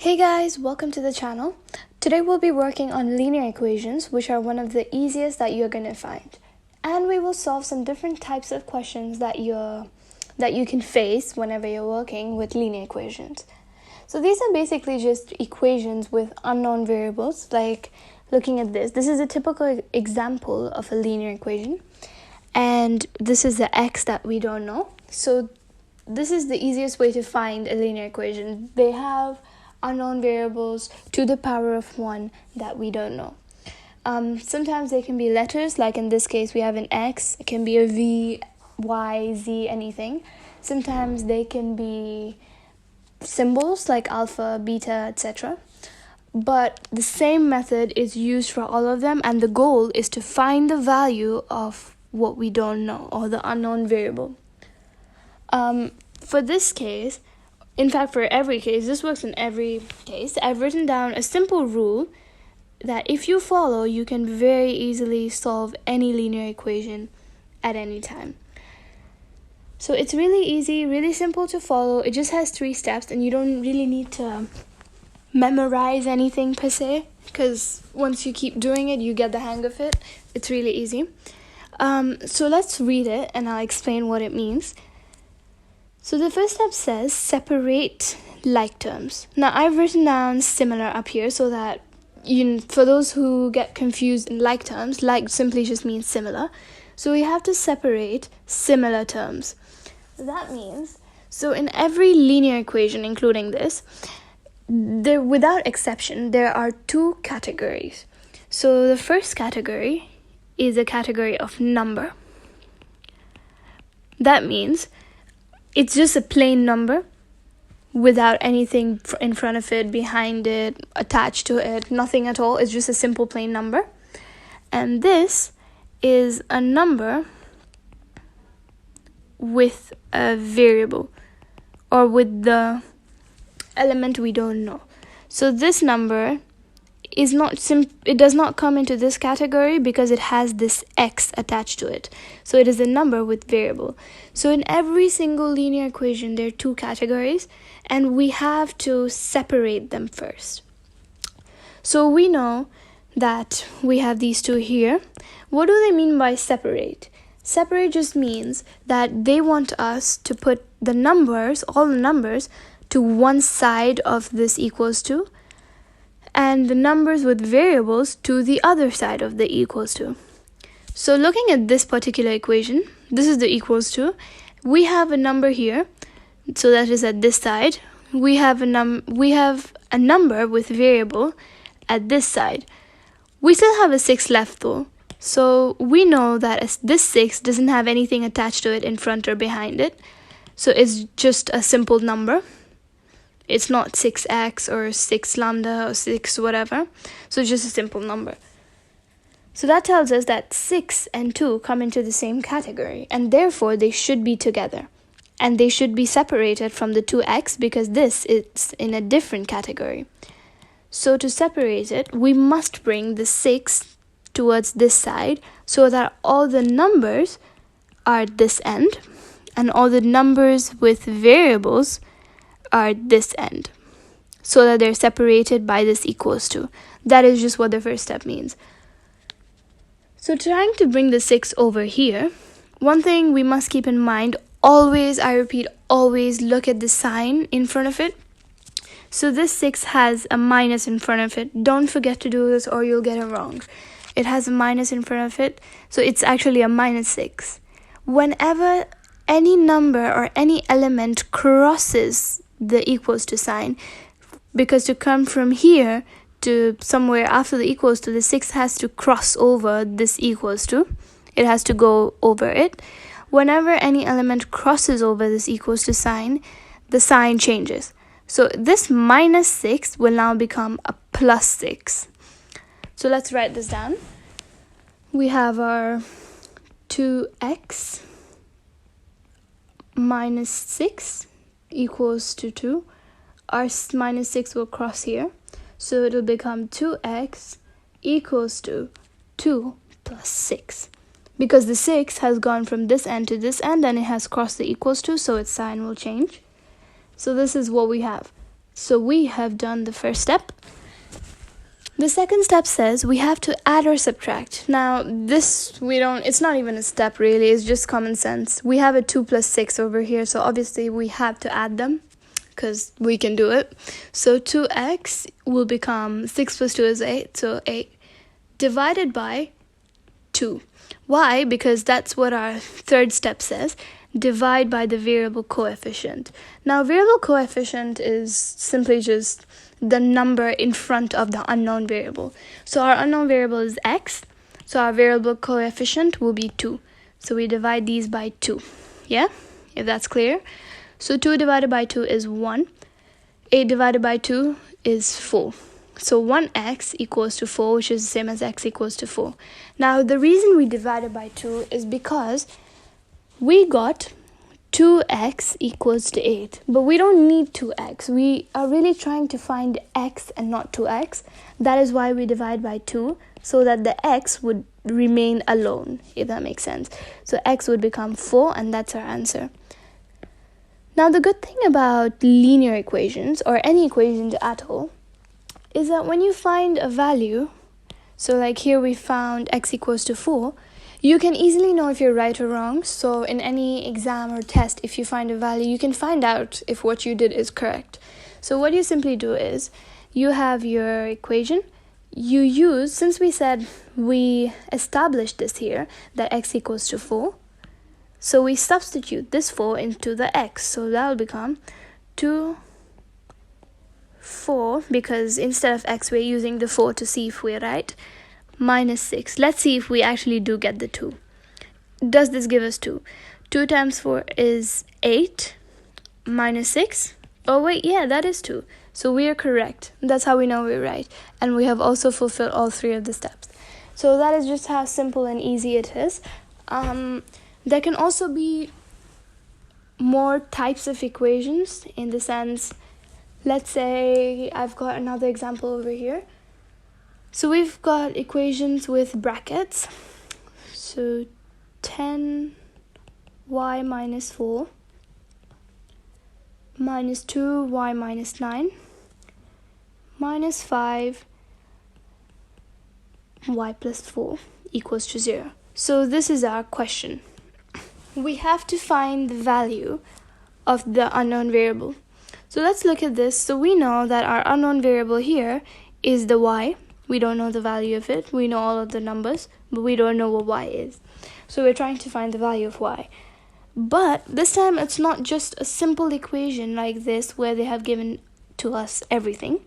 Hey guys, welcome to the channel. Today we'll be working on linear equations, which are one of the easiest that you're going to find. And we will solve some different types of questions that you can face whenever you're working with linear equations. So these are basically just equations with unknown variables, like looking at this. This is a typical example of a linear equation. And this is the x that we don't know. So this is the easiest way to find a linear equation. They have unknown variables to the power of 1 that we don't know. Sometimes they can be letters, like in this case we have an x. It can be a v, y, z, anything. Sometimes they can be symbols like alpha, beta, etc. But the same method is used for all of them, and the goal is to find the value of what we don't know, or the unknown variable. For this case, in fact, for every case, this works in every case, I've written down a simple rule that if you follow, you can very easily solve any linear equation at any time. So it's really easy, really simple to follow. It just has 3 steps, and you don't really need to memorize anything per se, because once you keep doing it, you get the hang of it. It's really easy. So let's read it, and I'll explain what it means. So the first step says separate like terms. Now I've written down similar up here so that for those who get confused in like terms, like simply just means similar. So we have to separate similar terms. That means, so in every linear equation, including this, without exception, there are 2 categories. So the first category is a category of number. That means it's just a plain number without anything in front of it, behind it, attached to it, nothing at all. It's just a simple plain number. And this is a number with a variable, or with the element we don't know. So this number is it does not come into this category because it has this x attached to it. So it is a number with variable. So in every single linear equation, there are 2 categories, and we have to separate them first. So we know that we have these 2 here. What do they mean by separate? Separate just means that they want us to put the numbers, all the numbers, to one side of this equals to, and the numbers with variables to the other side of the equals to. So looking at this particular equation, this is the equals to. We have a number here, so that is at this side. We have a number with variable at this side. We still have a 6 left though. So we know that this 6 doesn't have anything attached to it in front or behind it. So it's just a simple number. It's not 6x or 6 lambda or 6 whatever. So it's just a simple number. So that tells us that 6 and 2 come into the same category, and therefore they should be together. And they should be separated from the 2x because this is in a different category. So to separate it, we must bring the 6 towards this side so that all the numbers are at this end, and all the numbers with variables are this end, so that they're separated by this equals to. That is just what the first step means. So trying to bring the 6 over here, one thing we must keep in mind, always, I repeat, always look at the sign in front of it. So this 6 has a minus in front of it. Don't forget to do this or you'll get it wrong. It has a minus in front of it, so it's actually a minus 6. Whenever any number or any element crosses the equals to sign, because to come from here to somewhere after the equals to, the 6 has to cross over this equals to. It has to go over it. Whenever any element crosses over this equals to sign, the sign changes. So this minus 6 will now become a plus 6. So let's write this down. We have our 2x minus 6 equals to 2. Our minus 6 will cross here. So it will become 2x equals to 2 plus 6. Because the 6 has gone from this end to this end, and it has crossed the equals to, so its sign will change. So this is what we have. So we have done the first step. The second step says we have to add or subtract. Now it's not even a step really, it's just common sense. We have a 2 plus 6 over here, so obviously we have to add them because we can do it. So 2x will become 6 plus 2 is 8, so 8 divided by 2. Why? Because that's what our third step says. Divide by the variable coefficient. Now, variable coefficient is simply just the number in front of the unknown variable. So our unknown variable is x, so our variable coefficient will be 2. So we divide these by 2. Yeah? If that's clear. So 2 divided by 2 is 1. 8 divided by 2 is 4. So 1x equals to 4, which is the same as x equals to 4. Now, the reason we divided by 2 is because we got 2x equals to 8. But we don't need 2x. We are really trying to find x and not 2x. That is why we divide by 2, so that the x would remain alone, if that makes sense. So x would become 4, and that's our answer. Now, the good thing about linear equations, or any equations at all, is that when you find a value, so like here we found x equals to 4, you can easily know if you're right or wrong. So in any exam or test, if you find a value, you can find out if what you did is correct. So what you simply do is, you have your equation, you use, since we said we established this here, that x equals to 4, so we substitute this 4 into the x, so that will become 2, 4, because instead of x we're using the 4 to see if we're right, minus 6. Let's see if we actually do get the 2. Does this give us 2? 2 times 4 is 8, minus 6. Oh wait, yeah, that is 2. So we are correct. That's how we know we're right. And we have also fulfilled all 3 of the steps. So that is just how simple and easy it is. There can also be more types of equations, in the sense, let's say I've got another example over here. So we've got equations with brackets. So 10y minus 4 minus 2y minus 9 minus 5y plus 4 equals to 0. So this is our question. We have to find the value of the unknown variable. So let's look at this. So we know that our unknown variable here is the y. We don't know the value of it. We know all of the numbers, but we don't know what y is. So we're trying to find the value of y. But this time it's not just a simple equation like this where they have given to us everything.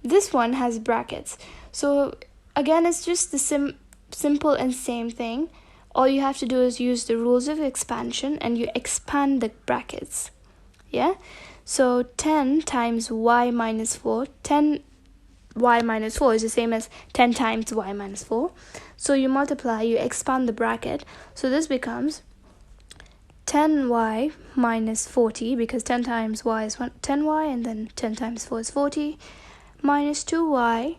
This one has brackets. So again, it's just the simple and same thing. All you have to do is use the rules of expansion, and you expand the brackets. Yeah? So 10 times y minus 4, 10 y minus 4 is the same as 10 times y minus 4. So you multiply, you expand the bracket. So this becomes 10y minus 40, because 10 times y is 10y, and then 10 times 4 is 40, minus 2y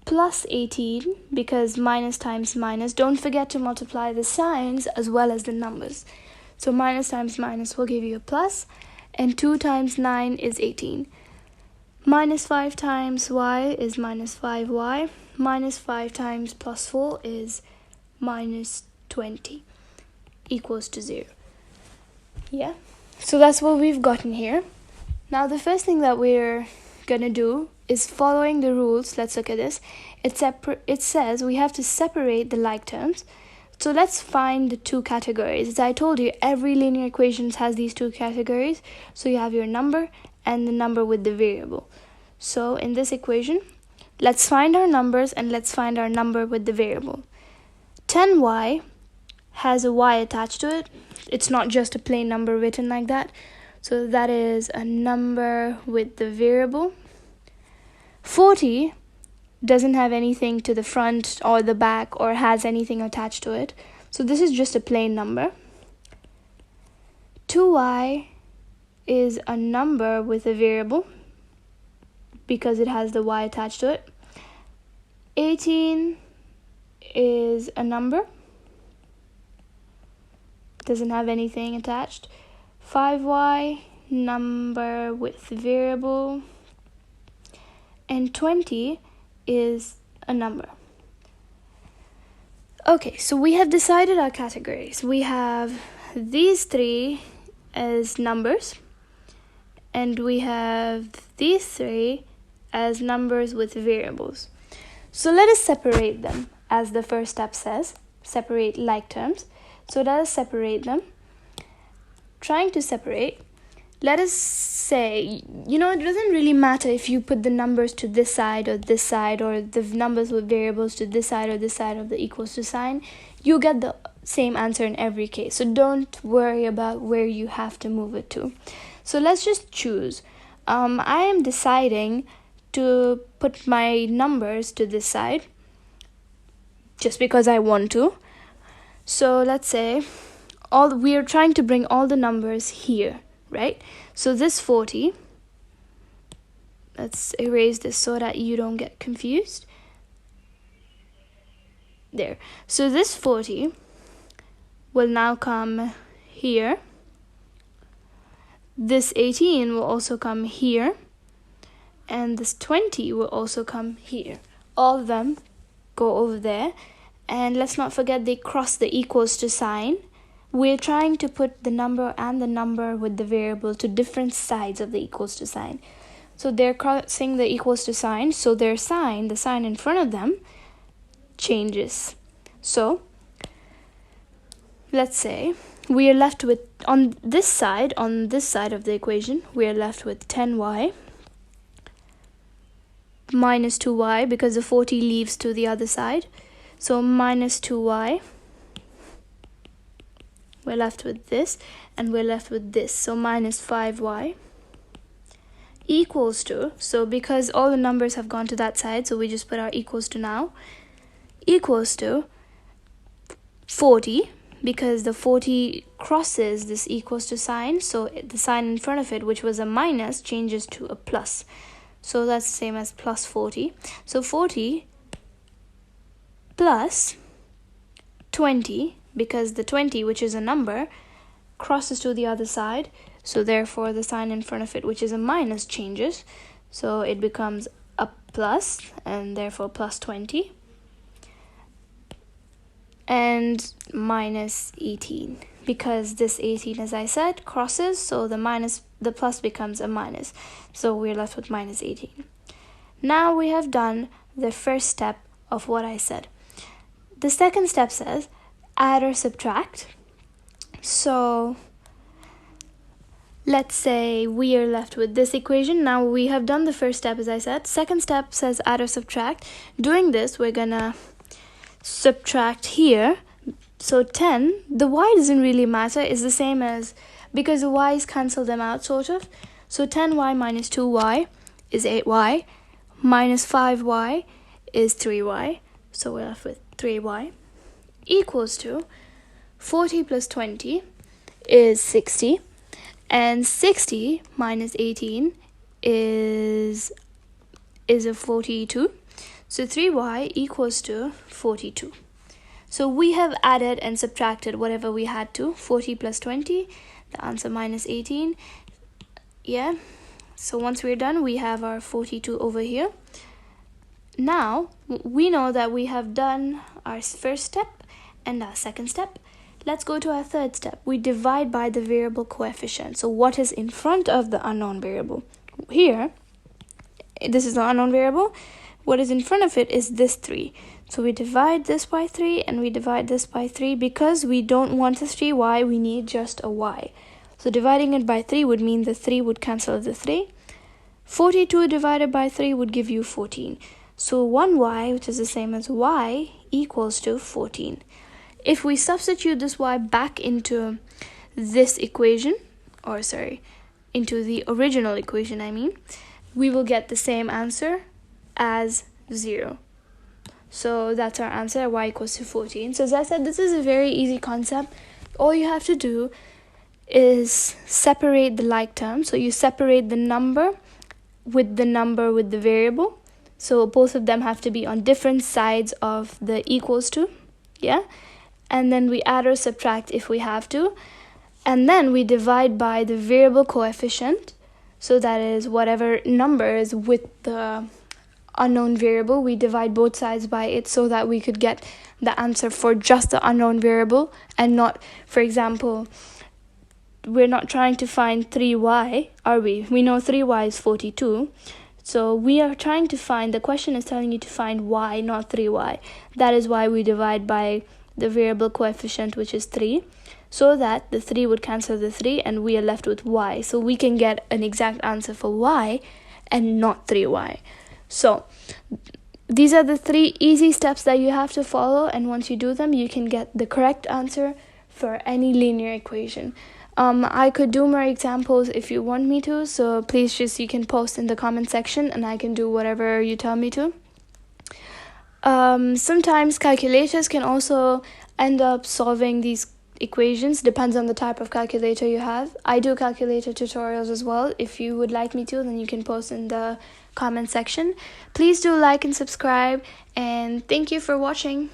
plus 18, because minus times minus. Don't forget to multiply the signs as well as the numbers. So minus times minus will give you a plus, and 2 times 9 is 18. Minus 5 times y is minus 5y. Minus 5 times plus 4 is minus 20, equals to 0. Yeah, so that's what we've gotten here. Now the first thing that we're gonna do is following the rules. Let's look at this. It says we have to separate the like terms. So let's find the 2 categories. As I told you, every linear equation has these 2 categories. So you have your number and the number with the variable. So in this equation, let's find our numbers and let's find our number with the variable. 10y has a y attached to it. It's not just a plain number written like that. So that is a number with the variable. 40 doesn't have anything to the front or the back or has anything attached to it. So this is just a plain number. 2y is a number with a variable because it has the y attached to it. 18 is a number, doesn't have anything attached. 5y number with variable, and 20 is a number. Okay, so we have decided our categories. We have these three as numbers, and we have these three as numbers with variables. So let us separate them, as the first step says, separate like terms. So let us separate them. Trying to separate, let us say, it doesn't really matter if you put the numbers to this side, or the numbers with variables to this side or this side of the equals to sign. You get the same answer in every case. So don't worry about where you have to move it to. So let's just choose. I am deciding to put my numbers to this side just because I want to. So let's say we are trying to bring all the numbers here, right? So this 40, let's erase this so that you don't get confused. There. So this 40 will now come here. This 18 will also come here. And this 20 will also come here. All of them go over there. And let's not forget they cross the equals to sign. We're trying to put the number and the number with the variable to different sides of the equals to sign. So they're crossing the equals to sign, so their sign, the sign in front of them, changes. So let's say we are left with, on this side of the equation, we are left with 10y minus 2y, because the 40 leaves to the other side. So minus 2y. We're left with this, and we're left with this. So minus 5y equals to, so because all the numbers have gone to that side, so we just put our equals to now, equals to 40, because the 40 crosses this equals to sign, so the sign in front of it, which was a minus, changes to a plus. So that's the same as plus 40. So 40 plus 20, because the 20, which is a number, crosses to the other side, so therefore the sign in front of it, which is a minus, changes, so it becomes a plus, and therefore plus 20, and minus 18, because this 18, as I said, crosses, so the plus becomes a minus, so we're left with minus 18. Now we have done the first step of what I said. The second step says add or subtract. So let's say we are left with this equation. Now we have done the first step, as I said. Second step says add or subtract. Doing this, we're gonna subtract here. So 10, the y doesn't really matter. It's the same as, because the y's cancel them out, sort of. So 10y minus 2y is 8y, minus 5y is 3y. So we're left with 3y equals to 40 plus 20 is 60, and 60 minus 18 is a 42. So 3y equals to 42. So we have added and subtracted whatever we had to. 40 plus 20, the answer minus 18. Yeah. So once we're done, we have our 42 over here. Now we know that we have done our first step and our second step. Let's go to our third step. We divide by the variable coefficient. So what is in front of the unknown variable? Here, this is the unknown variable. What is in front of it is this 3. So we divide this by 3 and we divide this by 3. Because we don't want a 3y, we need just a y. So dividing it by 3 would mean the 3 would cancel the 3. 42 divided by 3 would give you 14. So 1y, which is the same as y, equals to 14. If we substitute this y back into this equation, into the original equation, we will get the same answer as 0. So that's our answer, y equals to 14. So as I said, this is a very easy concept. All you have to do is separate the like terms. So you separate the number with the variable. So both of them have to be on different sides of the equals to, yeah? And then we add or subtract if we have to. And then we divide by the variable coefficient. So that is whatever number is with the unknown variable, we divide both sides by it so that we could get the answer for just the unknown variable, and not, for example, we're not trying to find 3y, are we? We know 3y is 42. So we are trying to find, the question is telling you to find y, not 3y. That is why we divide by the variable coefficient, which is 3, so that the 3 would cancel the 3 and we are left with y. So we can get an exact answer for y and not 3y. So these are the 3 easy steps that you have to follow, and once you do them, you can get the correct answer for any linear equation. I could do more examples if you want me to, so please just, you can post in the comment section and I can do whatever you tell me to. Sometimes calculators can also end up solving these equations, depends on the type of calculator you have. I do calculator tutorials as well. If you would like me to, then you can post in the comment section. Please do like and subscribe, and thank you for watching.